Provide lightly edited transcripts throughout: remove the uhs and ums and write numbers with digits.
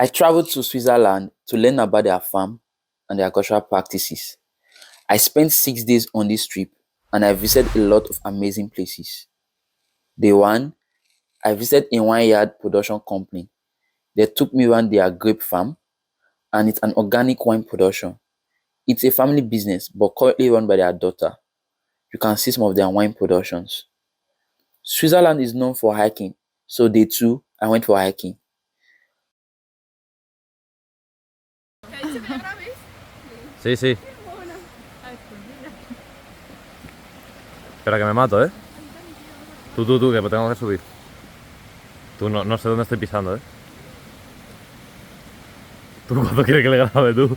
I traveled to Switzerland to learn about their farm and their cultural practices. I spent 6 days on this trip and I visited a lot of amazing places. Day one, I visited a vineyard production company. They took me around their grape farm and it's an organic wine production. It's a family business but currently run by their daughter. You can see some of their wine productions. Switzerland is known for hiking, so day two, I went for hiking. Sí, sí. Espera que me mato, ¿eh? Tú, que tengo que subir. Tú, no sé dónde estoy pisando, ¿eh? ¿Tú cuánto quieres que le grabe, tú?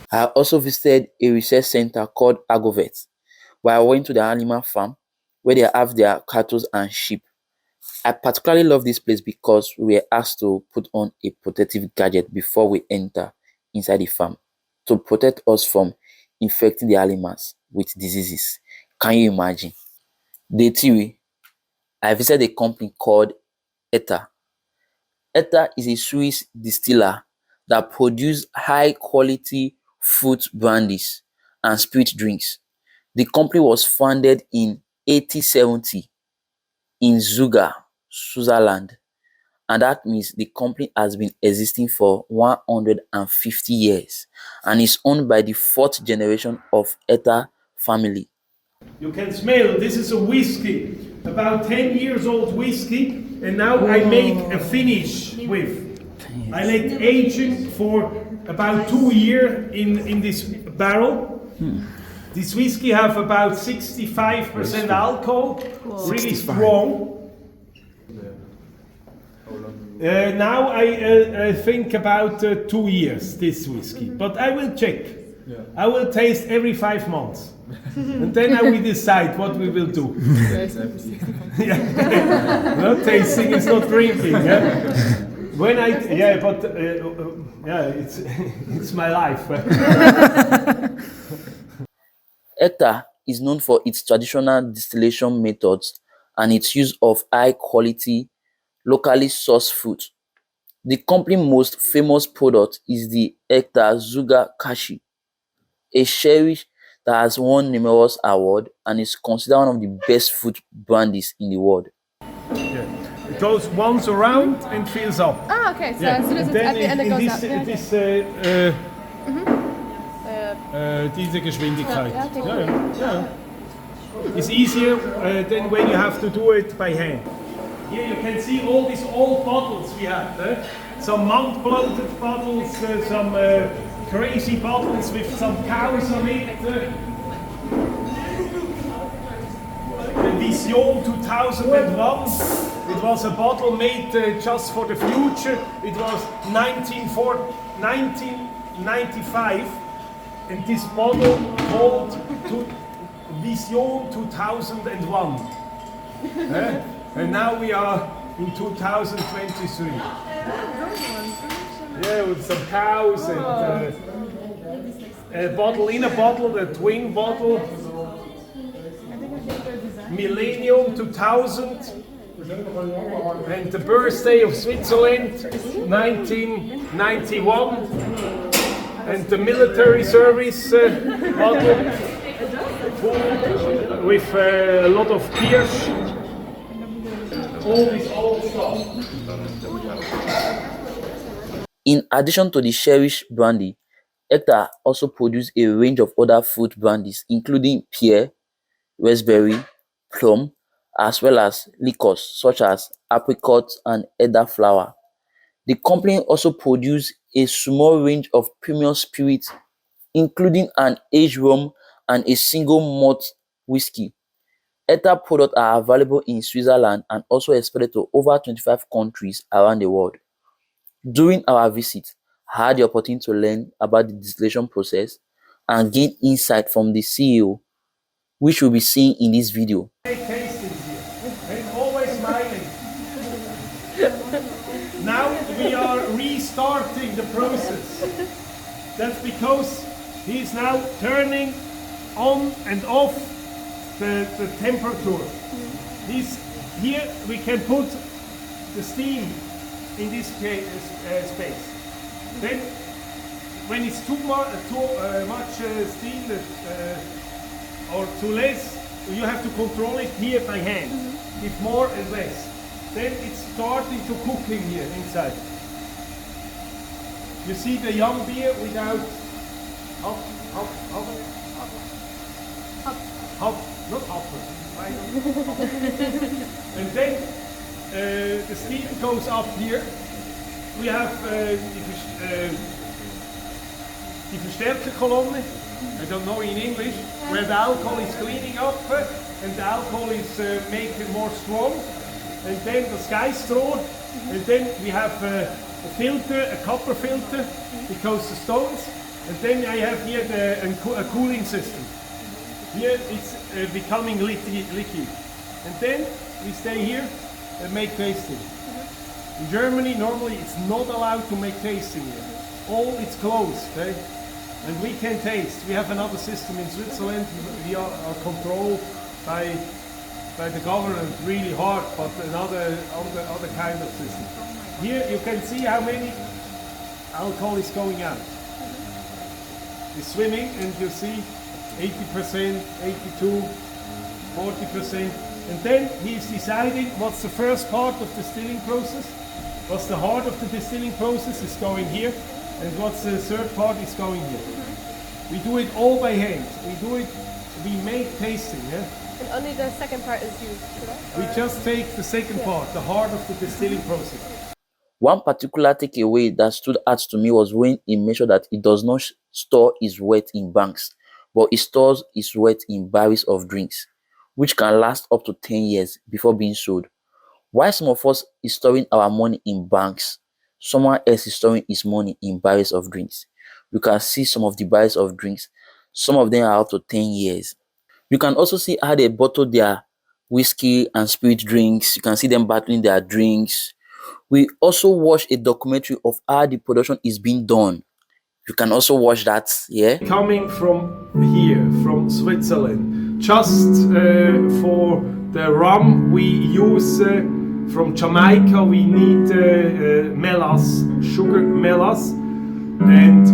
I also visited a research center called Agovet, where I went to the animal farm where they have their cattle and sheep. I particularly love this place because we were asked to put on a protective gadget before we enter inside the farm to protect us from infecting the animals with diseases. Can you imagine? Day three, I visited a company called Etter. Etter is a Swiss distiller that produces high quality fruit brandies and spirit drinks. The company was founded in 1870 in Zuger, Switzerland, and that means the company has been existing for 150 years and is owned by the fourth generation of Etter family. You can smell, this is a whiskey, about 10 years old whiskey, and now I make a finish with. I let aging for about 2 years in this barrel. This whiskey have about 65% alcohol, really strong. Now I think about 2 years, this whiskey, but I will check. I will taste every 5 months. And then I will decide what we will do. Not tasting is not drinking. When it's my life. Etter is known for its traditional distillation methods and its use of high quality, locally sourced fruit. The company's most famous product is the Etter Zuger Kashi, a sherry that has won numerous awards and is considered one of the best fruit brandies in the world. It goes once around and fills up. Ah, okay. So as soon as it's at the end, it goes up. Yeah, Diese Geschwindigkeit. It's easier than when you have to do it by hand. Here you can see all these old bottles we have. Some monk-bloated bottles, some crazy bottles with some cows on it. The Vision 2001. It was a bottle made just for the future. It was 1995, and this bottle called Vision 2001. And now we are in 2023. Yeah, with some cows and a bottle in a bottle, the twin bottle. Millennium 2000. And the birthday of Switzerland, 1991, and the military service bottle full with a lot of beers, all this old stuff. In addition to the Cherish brandy, Etter also produced a range of other fruit brandies, including pear, raspberry, plum, as well as liqueurs such as apricot and elderflower. The company also produced a small range of premium spirits, including an aged rum and a single malt whiskey. Etter products are available in Switzerland and also exported to over 25 countries around the world. During our visit, I had the opportunity to learn about the distillation process and gain insight from the CEO, which you'll be seeing in this video. Now we are restarting the process. That's because he's now turning on and off the temperature. Here we can put the steam in this space. Then, when it's too much steam or too less, you have to control it here by hand. If more and less. Then it's starting to cooking here inside. You see the young beer without hop, not hopper. And then the steam goes up here. We have die Verstärkerkolonne, I don't know in English, where the alcohol is cleaning up and the alcohol is making more strong. And then the sky straw, and then we have a filter, a copper filter, because the stones. And then I have here a cooling system. Here it's becoming liquid. And then we stay here and make tasting. In Germany, normally it's not allowed to make tasting here. All it's closed, eh? And we can taste. We have another system in Switzerland. We are controlled by the government really hard, but another kind of system. Here you can see how many alcohol is going out. It's swimming, and you see 80%, 82, 40%. And then he's deciding what's the first part of the distilling process, what's the heart of the distilling process is going here, and what's the third part is going here. We do it all by hand. We make tasting, yeah? And only the second part is used, correct? We just take the second part, the heart of the distilling process. One particular takeaway that stood out to me was when he mentioned that he does not store his wealth in banks, but he stores his wealth in barrels of drinks, which can last up to 10 years before being sold. While some of us is storing our money in banks, someone else is storing his money in barrels of drinks. You can see some of the barrels of drinks. Some of them are up to 10 years. You can also see how they bottle their whiskey and spirit drinks. You can see them bottling their drinks. We also watched a documentary of how the production is being done. You can also watch that here. Coming from here, from Switzerland, just for the rum we use from Jamaica, we need sugar melasse,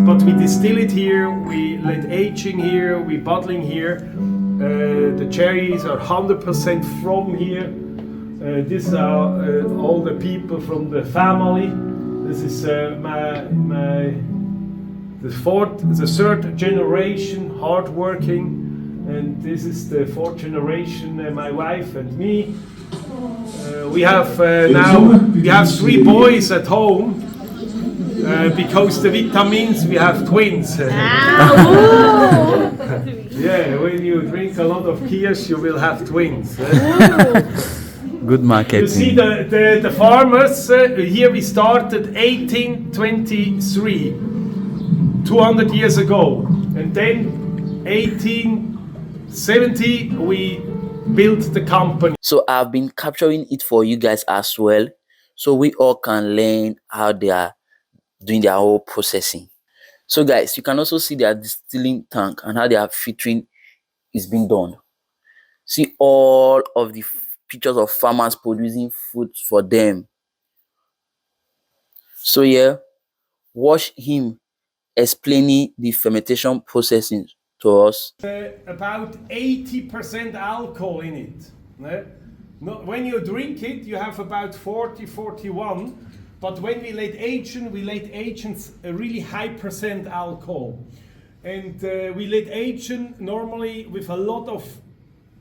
but we distill it here, we let aging here, we bottling here. The cherries are 100% from here. These are all the people from the family. This is the third generation, hardworking, and this is the fourth generation, my wife and me. We have now 3 boys at home because the vitamins we have twins. Yeah, when you drink a lot of Kirsch, you will have twins. Good marketing. You see the farmers, here we started 1823, 200 years ago. And then 1870, we built the company. So I've been capturing it for you guys as well, so we all can learn how they are doing their whole processing. So guys, you can also see their distilling tank and how their filtering is being done. See all of the pictures of farmers producing food for them. So yeah, watch him explaining the fermentation processing to us. About 80% alcohol in it. When you drink it, you have about 40, 41. But when we let age a really high percent alcohol. And we let age normally with a lot of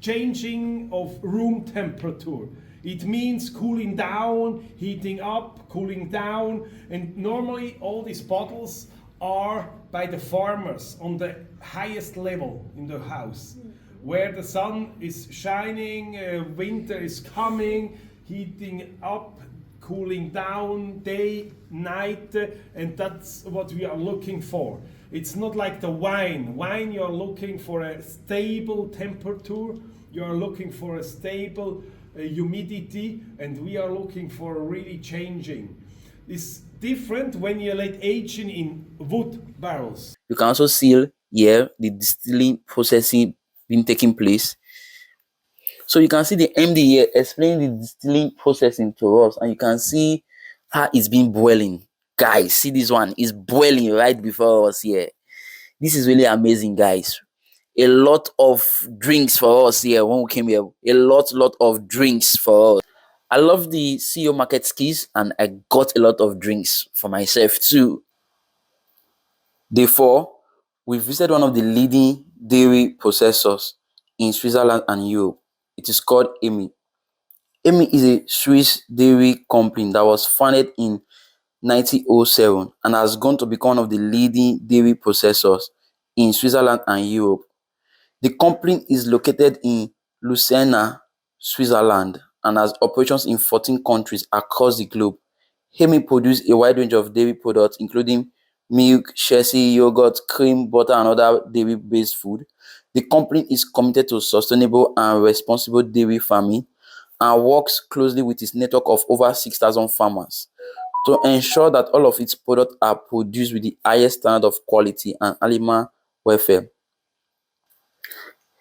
changing of room temperature. It means cooling down, heating up, cooling down. And normally all these bottles are by the farmers on the highest level in the house, where the sun is shining, winter is coming, heating up, cooling down, day, night, and that's what we are looking for. It's not like the wine. Wine, you are looking for a stable temperature, you are looking for a stable humidity, and we are looking for really changing. It's different when you let aging in wood barrels. You can also see here the distilling processing being taking place. So you can see the MD here explaining the distilling processing to us, and you can see how it's been boiling. Guys, see this one, it's boiling right before us here. This is really amazing, guys. A lot of drinks for us here when we came here. A lot of drinks for us. I love the CEO market skis, and I got a lot of drinks for myself too. Day 4, we visited one of the leading dairy processors in Switzerland and Europe. It is called Emmy. Emmy is a Swiss dairy company that was founded in 1907 and has gone to become one of the leading dairy processors in Switzerland and Europe. The company is located in Lucerne, Switzerland, and has operations in 14 countries across the globe. Hemi produces a wide range of dairy products, including milk, cheese, yogurt, cream, butter, and other dairy-based food. The company is committed to sustainable and responsible dairy farming and works closely with its network of over 6,000 farmers to ensure that all of its products are produced with the highest standard of quality and animal welfare.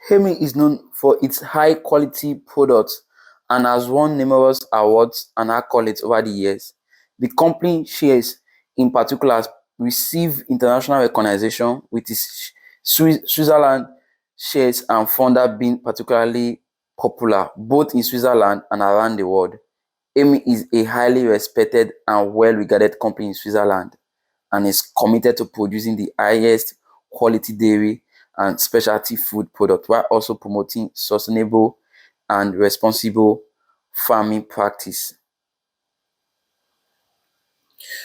Hemi is known for its high-quality products and has won numerous awards and accolades over the years. The company shares, in particular, has received international recognition, with its Switzerland shares and founder being particularly popular both in Switzerland and around the world. Hemi is a highly respected and well-regarded company in Switzerland and is committed to producing the highest quality dairy and specialty food products while also promoting sustainable and responsible farming practice.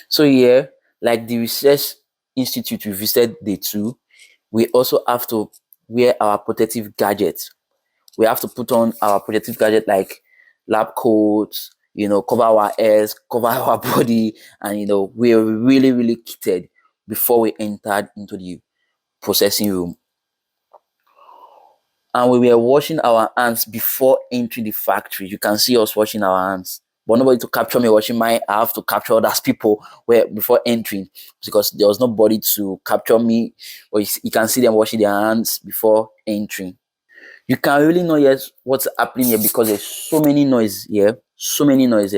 So here, like the research institute we visited day 2, we also have to wear our protective gadgets. We have to put on our protective gadget like lab coats, cover our ears, cover our body, and we're really kitted before we entered into the processing room. And we were washing our hands before entering the factory. You can see us washing our hands, but nobody to capture me washing mine. I have to capture others people where before entering, because there was nobody to capture me. Or you can see them washing their hands before entering. You can really know yes what's happening here because there's so many noise here,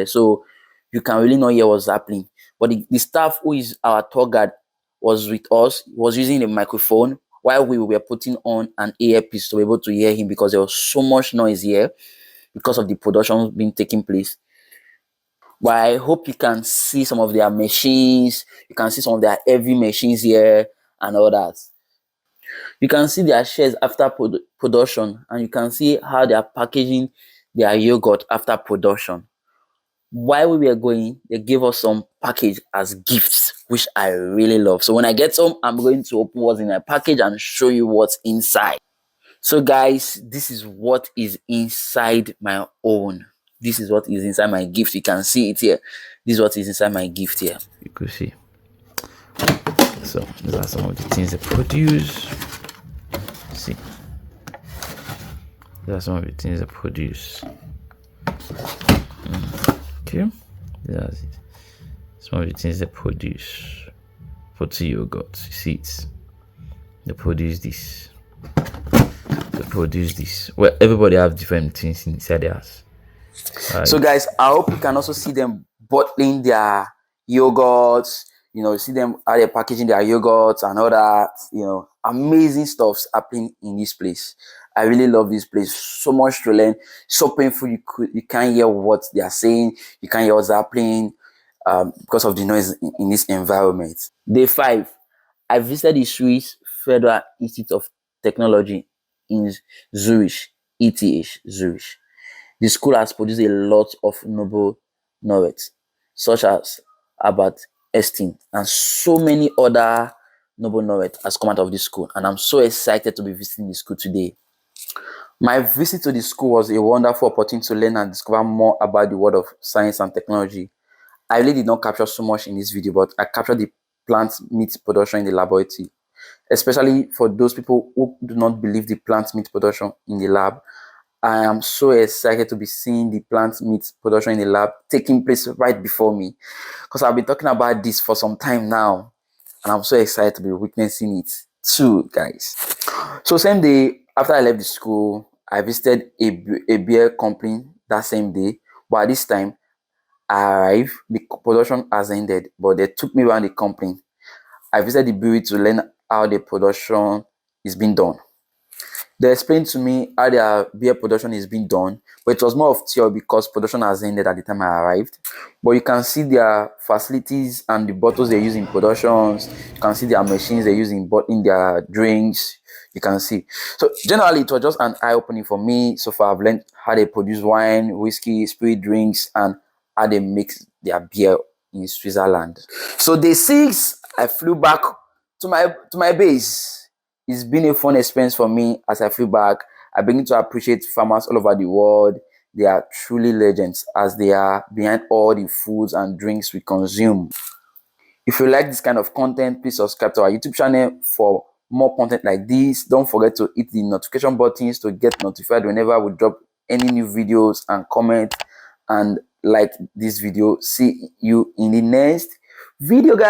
so you can really not hear what's happening. But the staff who is our tour guide was with us, was using a microphone while we were putting on an earpiece to be able to hear him, because there was so much noise here because of the production being taking place. But I hope you can see some of their machines, you can see some of their heavy machines here and all that. You can see their shares after production, and you can see how they are packaging their yogurt after production. While we were going, they gave us some package as gifts, which I really love. So when I get home, I'm going to open what's in my package and show you what's inside. So guys, this is what is inside my own. This is what is inside my gift. You can see it here. This is what is inside my gift here. You could see. So these are some of the things they produce. See, these are some of the things they produce. Okay, that's it. Some of the things they produce. Put yogurt. You see it. They produce this. They produce this. Well, everybody have different things inside their house. So guys, I hope you can also see them bottling their yogurts. See them how they're packaging their yogurts and all that. Amazing stuffs happening in this place. I really love this place. So much to learn. So painful you can't hear what they are saying. You can't hear what's happening because of the noise in this environment. Day 5, I visited the Swiss Federal Institute of Technology in Zurich, ETH Zurich. The school has produced a lot of noble laureates, such as Albert Einstein, and so many other noble laureates has come out of this school. And I'm so excited to be visiting the school today. My visit to the school was a wonderful opportunity to learn and discover more about the world of science and technology. I really did not capture so much in this video, but I captured the plant meat production in the laboratory, especially for those people who do not believe the plant meat production in the lab. I am so excited to be seeing the plant meat production in the lab taking place right before me, because I've been talking about this for some time now, and I'm so excited to be witnessing it too, guys. So same day after I left the school, I visited a beer company that same day, but this time I arrived, the production has ended, but they took me around the company. I visited the brewery to learn how the production is being done. They explained to me how their beer production is being done, but it was more of theory because production has ended at the time I arrived. But you can see their facilities and the bottles they use in productions. You can see their machines they use in their drinks. You can see. So generally, it was just an eye opening for me. So far, I've learned how they produce wine, whiskey, spirit drinks, and how they mix their beer in Switzerland. So day 6, I flew back to my base. It's been a fun experience for me. As I flew back, I begin to appreciate farmers all over the world. They are truly legends as they are behind all the foods and drinks we consume. If you like this kind of content, please subscribe to our YouTube channel for more content like this. Don't forget to hit the notification buttons to get notified whenever we drop any new videos, and comment and like this video. See you in the next video, guys.